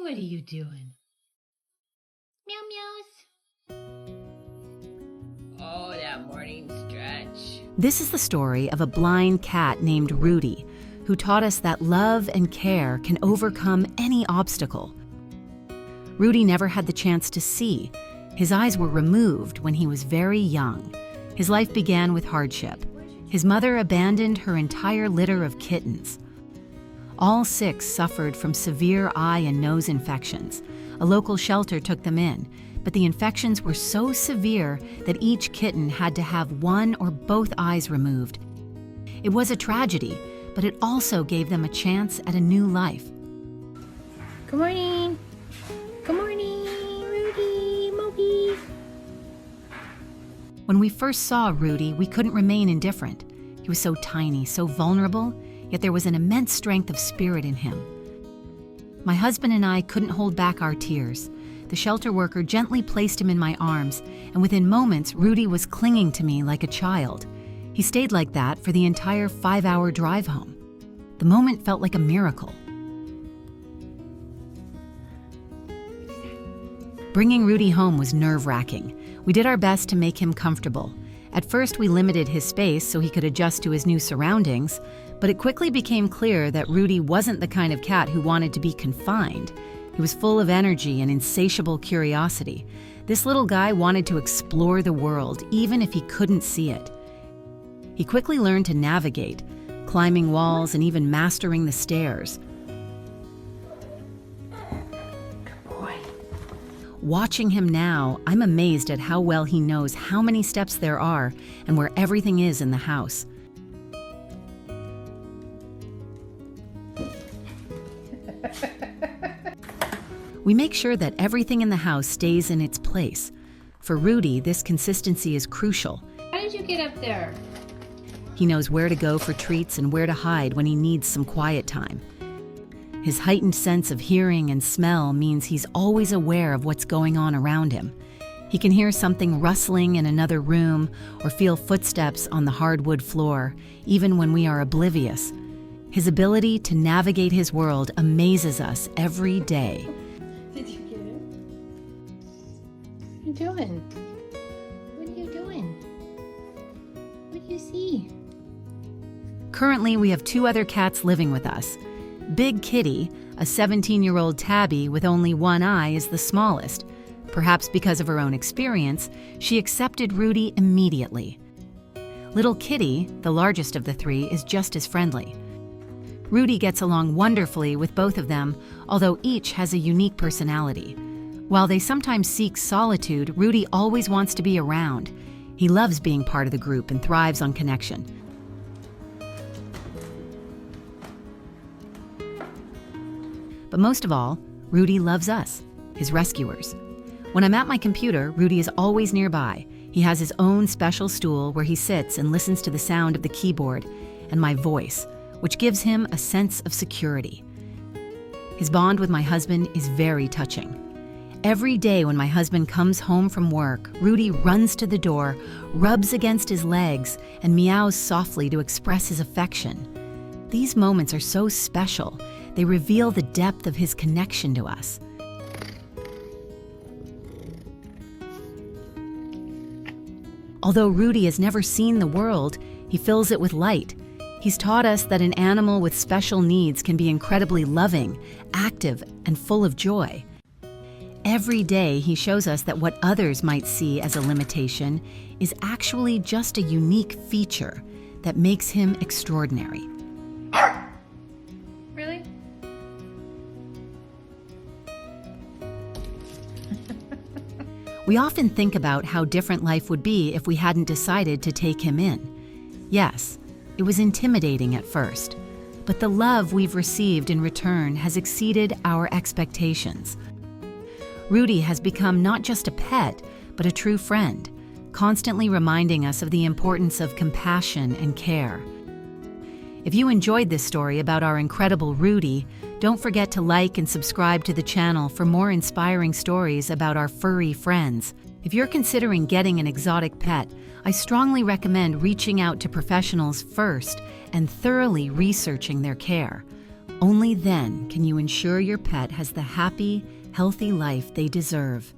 What are you doing? Meow meows. Oh, that morning stretch. This is the story of a blind cat named Rudy, who taught us that love and care can overcome any obstacle. Rudy never had the chance to see. His eyes were removed when he was very young. His life began with hardship. His mother abandoned her entire litter of kittens. All 6 suffered from severe eye and nose infections. A local shelter took them in, but the infections were so severe that each kitten had to have one or both eyes removed. It was a tragedy, but it also gave them a chance at a new life. Good morning. Good morning, Rudy, Moby. When we first saw Rudy, we couldn't remain indifferent. He was so tiny, so vulnerable, yet there was an immense strength of spirit in him. My husband and I couldn't hold back our tears. The shelter worker gently placed him in my arms, and within moments, Rudy was clinging to me like a child. He stayed like that for the entire 5-hour drive home. The moment felt like a miracle. Bringing Rudy home was nerve-wracking. We did our best to make him comfortable. At first, we limited his space so he could adjust to his new surroundings, but it quickly became clear that Rudy wasn't the kind of cat who wanted to be confined. He was full of energy and insatiable curiosity. This little guy wanted to explore the world, even if he couldn't see it. He quickly learned to navigate, climbing walls and even mastering the stairs. Watching him now, I'm amazed at how well he knows how many steps there are and where everything is in the house. We make sure that everything in the house stays in its place. For Rudy, this consistency is crucial. How did you get up there? He knows where to go for treats and where to hide when he needs some quiet time. His heightened sense of hearing and smell means he's always aware of what's going on around him. He can hear something rustling in another room or feel footsteps on the hardwood floor, even when we are oblivious. His ability to navigate his world amazes us every day. Did you get him? What are you doing? What are you doing? What do you see? Currently, we have 2 other cats living with us. Big Kitty, a 17-year-old tabby with only one eye, is the smallest. Perhaps because of her own experience, she accepted Rudy immediately. Little Kitty, the largest of the 3, is just as friendly. Rudy gets along wonderfully with both of them, although each has a unique personality. While they sometimes seek solitude, Rudy always wants to be around. He loves being part of the group and thrives on connection. But most of all, Rudy loves us, his rescuers. When I'm at my computer, Rudy is always nearby. He has his own special stool where he sits and listens to the sound of the keyboard and my voice, which gives him a sense of security. His bond with my husband is very touching. Every day when my husband comes home from work, Rudy runs to the door, rubs against his legs, and meows softly to express his affection. These moments are so special. They reveal the depth of his connection to us. Although Rudy has never seen the world, he fills it with light. He's taught us that an animal with special needs can be incredibly loving, active, and full of joy. Every day, he shows us that what others might see as a limitation is actually just a unique feature that makes him extraordinary. Really? We often think about how different life would be if we hadn't decided to take him in. Yes, it was intimidating at first, but the love we've received in return has exceeded our expectations. Rudy has become not just a pet, but a true friend, constantly reminding us of the importance of compassion and care. If you enjoyed this story about our incredible Rudy, don't forget to like and subscribe to the channel for more inspiring stories about our furry friends. If you're considering getting an exotic pet, I strongly recommend reaching out to professionals first and thoroughly researching their care. Only then can you ensure your pet has the happy, healthy life they deserve.